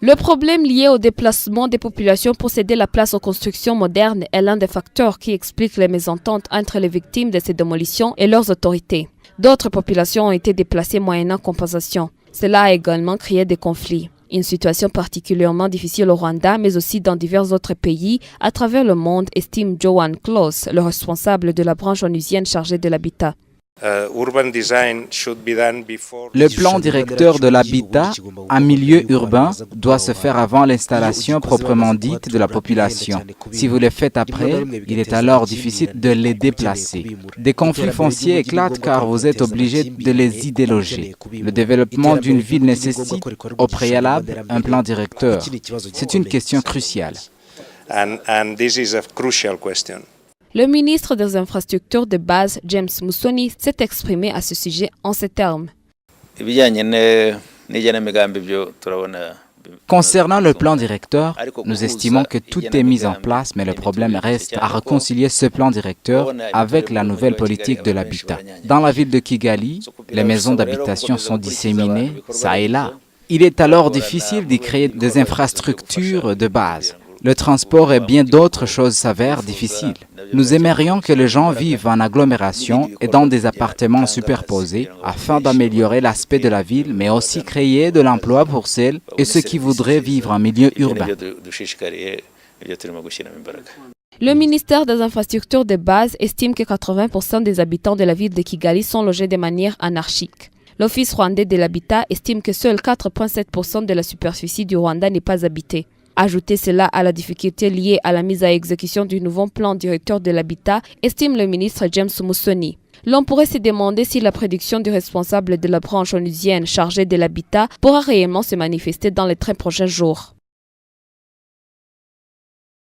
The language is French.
Le problème lié au déplacement des populations pour céder la place aux constructions modernes est l'un des facteurs qui explique les mésententes entre les victimes de ces démolitions et leurs autorités. D'autres populations ont été déplacées moyennant compensation. Cela a également créé des conflits. Une situation particulièrement difficile au Rwanda, mais aussi dans divers autres pays à travers le monde, estime Johan Klaus, le responsable de la branche onusienne chargée de l'habitat. Le plan directeur de l'habitat en milieu urbain doit se faire avant l'installation proprement dite de la population. Si vous le faites après, il est alors difficile de les déplacer. Des conflits fonciers éclatent car vous êtes obligé de les y déloger. Le développement d'une ville nécessite au préalable un plan directeur. C'est une question cruciale. Le ministre des Infrastructures de base, James Musoni, s'est exprimé à ce sujet en ces termes. Concernant le plan directeur, nous estimons que tout est mis en place, mais le problème reste à réconcilier ce plan directeur avec la nouvelle politique de l'habitat. Dans la ville de Kigali, les maisons d'habitation sont disséminées, ça et là. Il est alors difficile d'y créer des infrastructures de base. Le transport et bien d'autres choses s'avèrent difficiles. Nous aimerions que les gens vivent en agglomération et dans des appartements superposés afin d'améliorer l'aspect de la ville, mais aussi créer de l'emploi pour celles et ceux qui voudraient vivre en milieu urbain. Le ministère des Infrastructures de base estime que 80% des habitants de la ville de Kigali sont logés de manière anarchique. L'Office rwandais de l'habitat estime que seuls 4,7% de la superficie du Rwanda n'est pas habitée. Ajouter cela à la difficulté liée à la mise à exécution du nouveau plan directeur de l'habitat, estime le ministre James Musoni. L'on pourrait se demander si la prédiction du responsable de la branche onusienne chargée de l'habitat pourra réellement se manifester dans les très prochains jours.